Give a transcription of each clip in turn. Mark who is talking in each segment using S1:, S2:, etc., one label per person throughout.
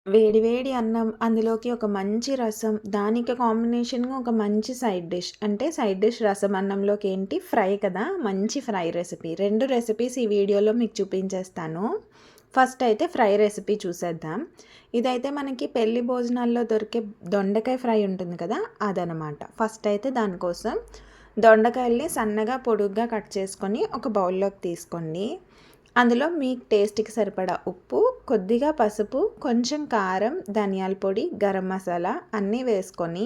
S1: వేడి వేడి అన్నం, అందులోకి ఒక మంచి రసం, దానికి కాంబినేషన్‌గా ఒక మంచి సైడ్ డిష్. అంటే సైడ్ డిష్ రసం అన్నంలోకి ఏంటి ఫ్రై కదా! మంచి ఫ్రై రెసిపీ. 2 రెసిపీస్ ఈ వీడియోలో మీకు చూపించేస్తాను. ఫస్ట్ అయితే ఫ్రై రెసిపీ చూసేద్దాం. ఇదైతే మనకి పెళ్లి భోజనాల్లో దొరికే దొండకాయ ఫ్రై ఉంటుంది కదా! అదనమాట. ఫస్ట్ అయితే దానికోసం దొండకాయల్ని సన్నగా పొడుగ్గా కట్ చేసుకొని ఒక బౌల్లోకి తీసుకోండి. అందులో మీ టేస్ట్‌కి సరిపడా ఉప్పు, కొద్దిగా పసుపు, కొంచెం కారం, ధనియాల పొడి, గరం మసాలా అన్నీ వేసుకొని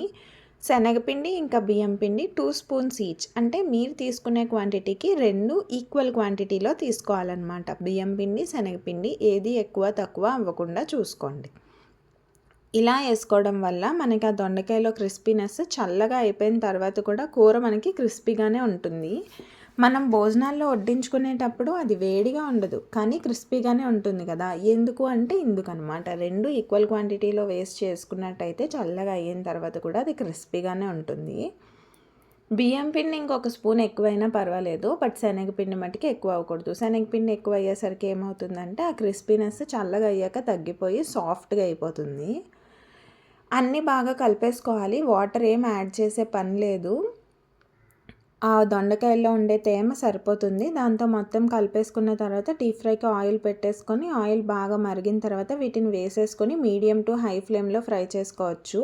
S1: శనగపిండి ఇంకా బియ్యం పిండి 2 స్పూన్స్ ఈచ్, అంటే మీరు తీసుకునే క్వాంటిటీకి 2 ఈక్వల్ క్వాంటిటీలో తీసుకోవాలన్నమాట. బియ్యం పిండి, శనగపిండి ఏది ఎక్కువ తక్కువ అవ్వకుండా చూసుకోండి. ఇలా వేసుకోవడం వల్ల మనకి ఆ దొండకాయలో క్రిస్పీనెస్ చల్లగా అయిపోయిన తర్వాత కూడా కూర మనకి క్రిస్పీగానే ఉంటుంది. మనం భోజనాల్లో వడ్డించుకునేటప్పుడు అది వేడిగా ఉండదు, కానీ క్రిస్పీగానే ఉంటుంది కదా! ఎందుకు అంటే ఇందుకనమాట. 2 ఈక్వల్ క్వాంటిటీలో వేస్ట్ చేసుకున్నట్టయితే చల్లగా అయిన తర్వాత కూడా అది క్రిస్పీగానే ఉంటుంది. బియ్యం పిండి ఇంకొక స్పూన్ ఎక్కువైనా పర్వాలేదు, బట్ శనగపిండి మట్టుకి ఎక్కువ అవ్వకూడదు. శనగపిండి ఎక్కువ అయ్యేసరికి ఏమవుతుందంటే ఆ క్రిస్పీనెస్ చల్లగా అయ్యాక తగ్గిపోయి సాఫ్ట్గా అయిపోతుంది. అన్నీ బాగా కలిపేసుకోవాలి. వాటర్ ఏం యాడ్ చేసే పని లేదు. ఆ దొండకాయల్లో ఉండే తేమ సరిపోతుంది. దాంతో మొత్తం కలిపేసుకున్న తర్వాత డీప్ ఫ్రైకి ఆయిల్ పెట్టేసుకొని, ఆయిల్ బాగా మరిగిన తర్వాత వీటిని వేసేసుకొని మీడియం టు హై ఫ్లేమ్‌లో ఫ్రై చేసుకోవచ్చు.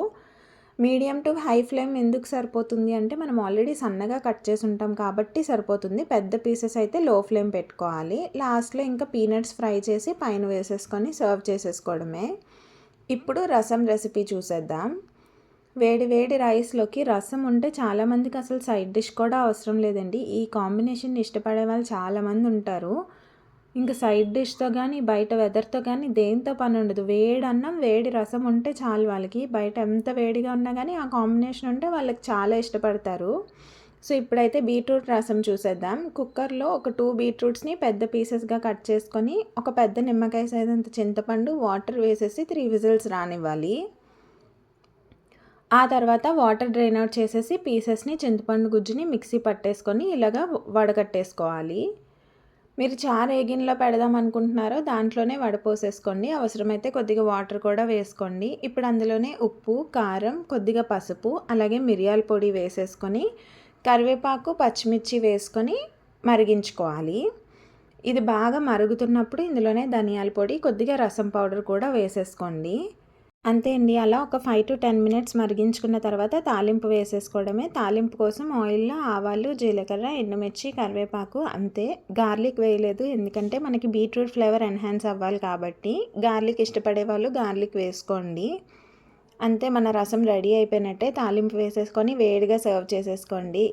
S1: మీడియం టు హై ఫ్లేమ్ ఎందుకు సరిపోతుంది అంటే మనం ఆల్రెడీ సన్నగా కట్ చేసి ఉంటాం కాబట్టి సరిపోతుంది. పెద్ద పీసెస్ అయితే లో ఫ్లేమ్ పెట్టుకోవాలి. లాస్ట్‌లో ఇంకా పీనట్స్ ఫ్రై చేసి పైన వేసేసుకొని సర్వ్ చేసేసుకోవడమే. ఇప్పుడు రసం రెసిపీ చూసేద్దాం. వేడి వేడి రైస్‌లోకి రసం ఉంటే చాలామందికి అసలు సైడ్ డిష్ కూడా అవసరం లేదండి. ఈ కాంబినేషన్‌ని ఇష్టపడే వాళ్ళు చాలామంది ఉంటారు. ఇంక సైడ్ డిష్‌తో గానీ, బయట వెదర్‌తో గానీ దేనితో పనుండదు. వేడి అన్నం, వేడి రసం ఉంటే చాలు వాళ్ళకి. బయట ఎంత వేడిగా ఉన్నా గానీ ఆ కాంబినేషన్ ఉంటే వాళ్ళకి చాలా ఇష్టపడతారు. సో, ఇప్పుడైతే బీట్రూట్ రసం చూసేద్దాం. కుక్కర్‌లో ఒక 2 బీట్రూట్స్‌ని పెద్ద పీసెస్‌గా కట్ చేసుకొని, ఒక పెద్ద నిమ్మకాయ సైజ్ అంత చింతపండు, వాటర్ వేసేసి 3 విజిల్స్ రానివ్వాలి. ఆ తర్వాత వాటర్ డ్రైన్ అవుట్ చేసేసి పీసెస్‌ని, చింతపండు గుజ్జుని మిక్సీ పట్టేసుకొని ఇలాగా వడకట్టేసుకోవాలి. మీరు చారు ఏ గిన్నెలో పెడదాం అనుకుంటున్నారో దాంట్లోనే వడపోసేసుకోండి. అవసరమైతే కొద్దిగా వాటర్ కూడా వేసుకోండి. ఇప్పుడు అందులోనే ఉప్పు, కారం, కొద్దిగా పసుపు, అలాగే మిరియాల పొడి వేసేసుకొని, కరివేపాకు, పచ్చిమిర్చి వేసుకొని మరిగించుకోవాలి. ఇది బాగా మరుగుతున్నప్పుడు ఇందులోనే ధనియాల పొడి, కొద్దిగా రసం పౌడర్ కూడా వేసేసుకోండి. అంతే అండి. అలా ఒక 5-10 మినిట్స్ మరిగించుకున్న తర్వాత తాలింపు వేసేసుకోవడమే. తాలింపు కోసం ఆయిల్‌లో ఆవాలు, జీలకర్ర, ఎండుమిర్చి, కరివేపాకు అంతే. గార్లిక్ వేయలేదు, ఎందుకంటే మనకి బీట్రూట్ ఫ్లేవర్ ఎన్హాన్స్ అవ్వాలి కాబట్టి. గార్లిక్ ఇష్టపడే వాళ్ళు గార్లిక్ వేసుకోండి. అంతే, మన రసం రెడీ అయిపోయినట్టే. తాలింపు వేసేసుకొని వేడిగా సర్వ్ చేసేసుకోండి.